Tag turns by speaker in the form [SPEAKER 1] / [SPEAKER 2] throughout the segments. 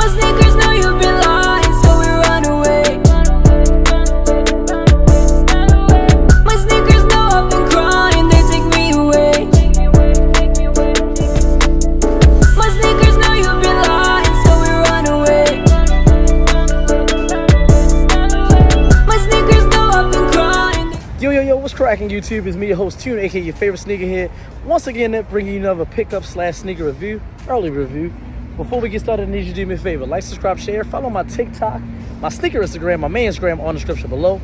[SPEAKER 1] My sneakers know you've been lying, so we run away. My sneakers know I've been crying, they take me away. My sneakers know you've been lying, so we run away. My sneakers know I've been crying.
[SPEAKER 2] Yo, what's cracking, YouTube? It's me, your host, Tune, aka your favorite sneakerhead. Once again, bringing you another pickup / sneaker review, early review. Before we get started, I need you to do me a favor. Like, subscribe, share, follow my TikTok, my sneaker Instagram, my main Instagram on the description below.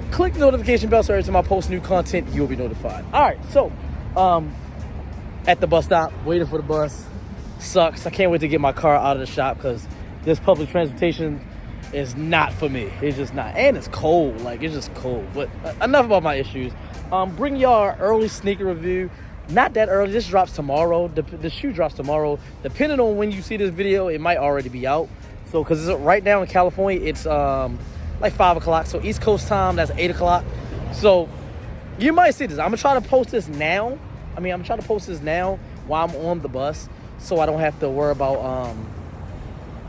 [SPEAKER 2] Click the notification bell so every time I post new content, you'll be notified. All right, so, at the bus stop, waiting for the bus. Sucks. I can't wait to get my car out of the shop because this public transportation is not for me. It's just not. And it's cold. Like, it's just cold. But enough about my issues. Bring y'all an early sneaker review. Not that early. This drops tomorrow. The shoe drops tomorrow. Depending on when you see this video, it might already be out. So, because right now in California, it's like 5 o'clock. So, East Coast time, that's 8 o'clock. So, you might see this. I'm going to try to post this now. I'm trying to post this now while I'm on the bus. So, I don't have to worry about,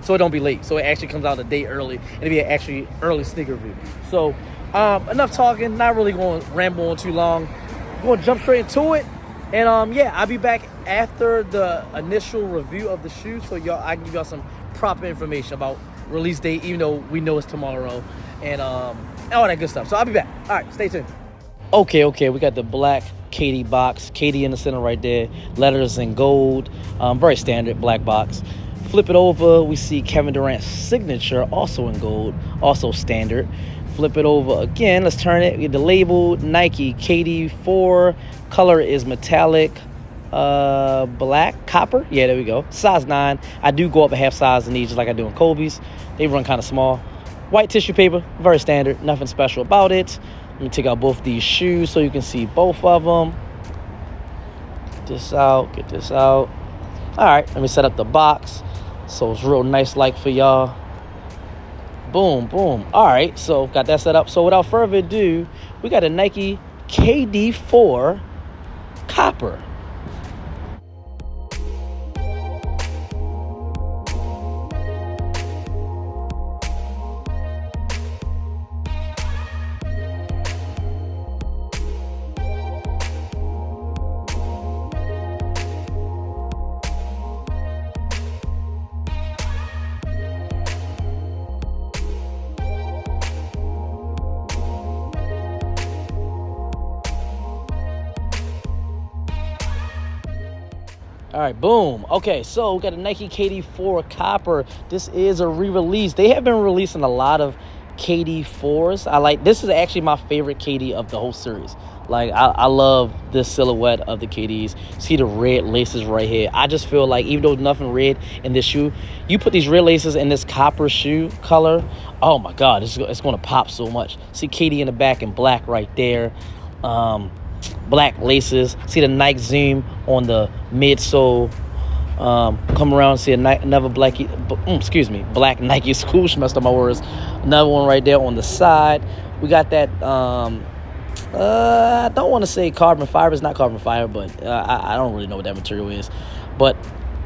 [SPEAKER 2] so it don't be late. So, it actually comes out a day early. And it'll be an actually early sneaker review. So, enough talking. Not really going to ramble on too long. I'm going to jump straight into it. And yeah, I'll be back after the initial review of the shoe, so I can give y'all some proper information about release date, even though we know it's tomorrow, and all that good stuff. So I'll be back. All right, stay tuned. Okay, we got the black Katy box, Katy in the center right there, letters in gold, very standard black box. Flip it over, we see Kevin Durant's signature, also in gold, also standard. Flip it over again, let's turn it, we get the label, Nike KD4, color is metallic, black, copper, yeah, there we go, size 9. I do go up a half size in these, just like I do in Kobe's. They run kind of small. White tissue paper, very standard, nothing special about it. Let me take out both these shoes so you can see both of them. Get this out. All right, let me set up the box so it's real nice like for y'all. Boom. All right, so got that set up. So without further ado, we got a Nike KD4 copper. All right, boom. Okay, so we got a Nike KD4 copper. This is a re-release. They have been releasing a lot of KD4s. This is actually my favorite KD of the whole series. Like, I love this silhouette of the KDs. See the red laces right here. I just feel like even though there's nothing red in this shoe, you put these red laces in this copper shoe color, oh my God, it's going to pop so much. See KD in the back in black right there. Black laces. See the Nike zoom on the midsole. Come around and see another black Nike swoosh. Messed up my words. Another one right there on the side. We got that. I don't want to say carbon fiber. It's not carbon fiber, but I don't really know what that material is. But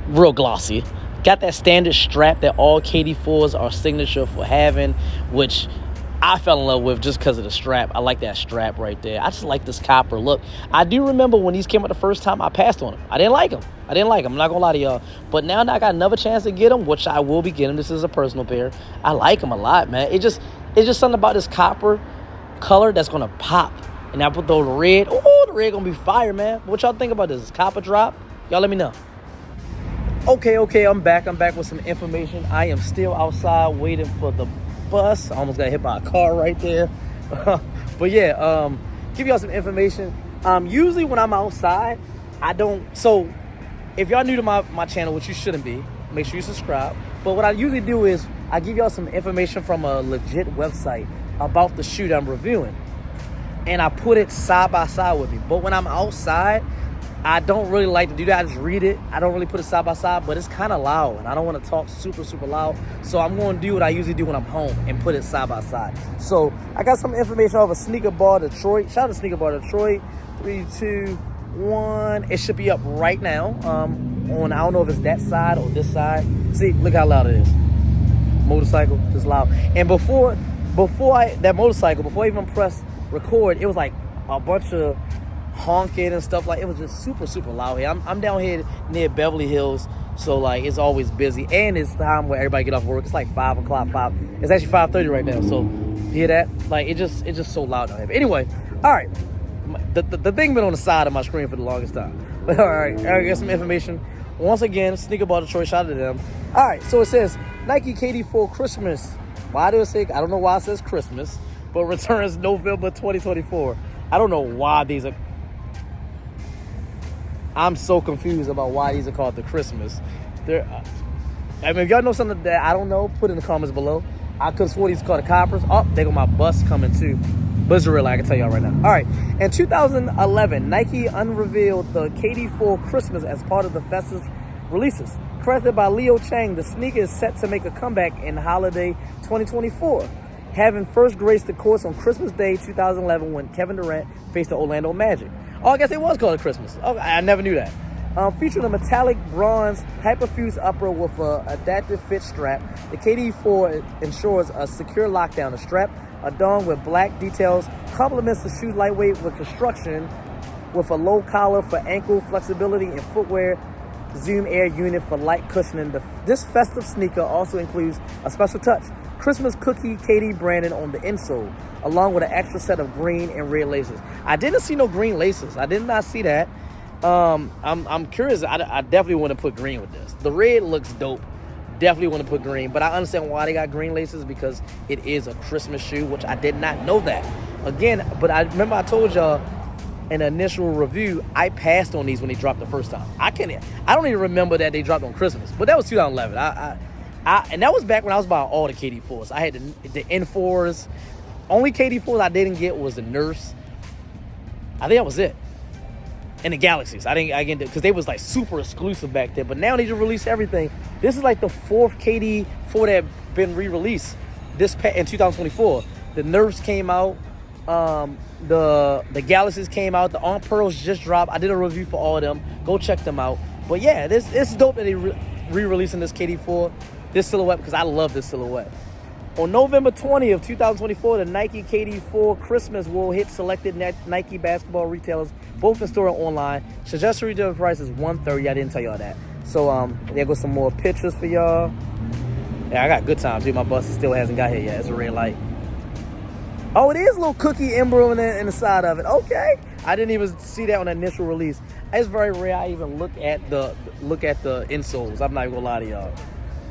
[SPEAKER 2] real glossy. Got that standard strap that all KD4s are signature for having, which I fell in love with just because of the strap. I like that strap right there. I just like this copper look. I do remember when these came out the first time, I passed on them. I didn't like them. I'm not going to lie to y'all. But now that I got another chance to get them, which I will be getting. This is a personal pair. I like them a lot, man. It's just something about this copper color that's going to pop. And I put the red. Oh, the red going to be fire, man. What y'all think about this? Copper drop? Y'all let me know. Okay, I'm back with some information. I am still outside waiting for the bus. I almost got hit by a car right there. But yeah, give y'all some information. Usually when I'm outside, so if y'all new to my channel, which you shouldn't be, make sure you subscribe. But what I usually do is I give y'all some information from a legit website about the shoe that I'm reviewing, and I put it side by side with me. But when I'm outside, I don't really like to do that. I just read it. I don't really put it side by side, but it's kind of loud, and I don't want to talk super loud. So I'm going to do what I usually do when I'm home and put it side by side. So I got some information over Sneaker Bar Detroit. Shout out to Sneaker Bar Detroit. 3, 2, 1. It should be up right now. I don't know if it's that side or this side. See, look how loud it is. motorcycle, just loud. And before that motorcycle, before I even pressed record, it was like a bunch of honking and stuff. Like, it was just super, super loud here. I'm down here near Beverly Hills, so like it's always busy, and it's time where everybody get off work. It's like 5 o'clock. It's actually 5:30 right now. So you hear that? Like, it's just so loud down here. But anyway, all right. The thing been on the side of my screen for the longest time. But all right, I got some information. Once again, Sneaker Bar Detroit, shout out to them. All right, so it says Nike KD4 Christmas. Why do it say? I don't know why it says Christmas, but returns November 2024. I don't know why these are. I'm so confused about why these are called the Christmas. I mean, if y'all know something that I don't know, put in the comments below. I could have swore these are called the Coppers. Oh, they got my bus coming too. But it's real, I can tell y'all right now. All right, in 2011, Nike unrevealed the KD4 Christmas as part of the festive releases. Credited by Leo Chang, the sneaker is set to make a comeback in holiday 2024, having first graced the course on Christmas Day 2011 when Kevin Durant faced the Orlando Magic. Oh, I guess it was called a Christmas. Oh, I never knew that. Featuring a metallic bronze hyperfuse upper with an adaptive fit strap, the KD4 ensures a secure lockdown. The strap, adorned with black details, complements the shoe's lightweight with construction with a low collar for ankle flexibility and footwear zoom air unit for light cushioning. This festive sneaker also includes a special touch, Christmas cookie KD branding on the insole, along with an extra set of green and red laces. I didn't see no green laces. I did not see that. I'm curious. I definitely want to put green with this. The red looks dope. Definitely want to put green, but I understand why they got green laces, because it is a Christmas shoe, which I did not know that. Again, but I remember I told y'all in the initial review, I passed on these when they dropped the first time. I don't even remember that they dropped on Christmas, but that was 2011. And that was back when I was buying all the KD4s. I had the N4s. Only KD4s I didn't get was the Nerfs. I think that was it. And the Galaxies. I didn't get, because they was like super exclusive back then. But now they just release everything. This is like the fourth KD4 that been re-released in 2024. The Nerfs came out. The Galaxies came out. The On Pearls just dropped. I did a review for all of them. Go check them out. But yeah, it's dope that they re-releasing this KD4, this silhouette, because I love this silhouette. On November 20th, 2024, the Nike KD4 Christmas will hit selected Nike basketball retailers, both in store and online. Suggested retail price is $130. I didn't tell y'all that. So there goes some more pictures for y'all. Yeah, I got good time, dude. My bus still hasn't got here yet. It's a red light. Oh, it is a little cookie emblem in the side of it. Okay. I didn't even see that on the initial release. It's very rare I even look at the insoles. I'm not even gonna lie to y'all.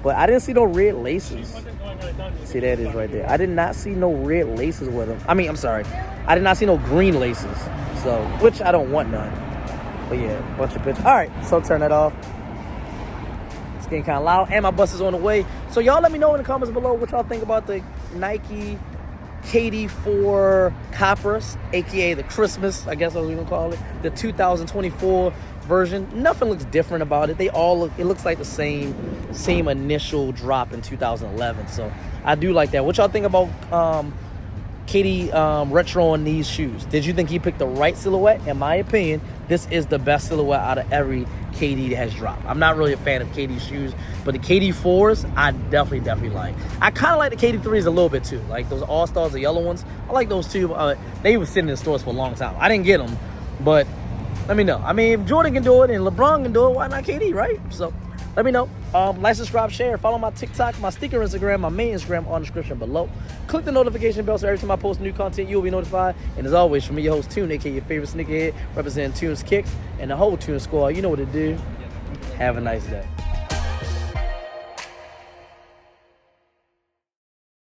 [SPEAKER 2] But I didn't see no red laces. See, that is right there. I did not see no red laces with them. I mean, I'm sorry. I did not see no green laces. So, which I don't want none. But yeah, bunch of pictures. All right, so turn that off. It's getting kind of loud, and my bus is on the way. So y'all let me know in the comments below what y'all think about the Nike KD4 Coppers, aka the Christmas, I guess I was gonna call it, the 2024 version. Nothing looks different about it. They all look, it looks like the same initial drop in 2011. So I do like that. What y'all think about KD retro on these shoes? Did you think he picked the right silhouette? In my opinion, this is the best silhouette out of every KD that has dropped. I'm not really a fan of KD shoes, but the KD4s, I definitely like. I kind of like the KD3s a little bit too. Like those All-Stars, the yellow ones. I like those too. They were sitting in stores for a long time. I didn't get them, but let me know. I mean, if Jordan can do it and LeBron can do it, why not KD, right? So let me know. Like, subscribe, share. Follow my TikTok, my sneaker Instagram, my main Instagram on the description below. Click the notification bell so every time I post new content, you'll be notified. And as always, from me, your host, Tune, aka your favorite sneakerhead, representing Tune's Kicks and the whole Tune squad. You know what to do. Have a nice day.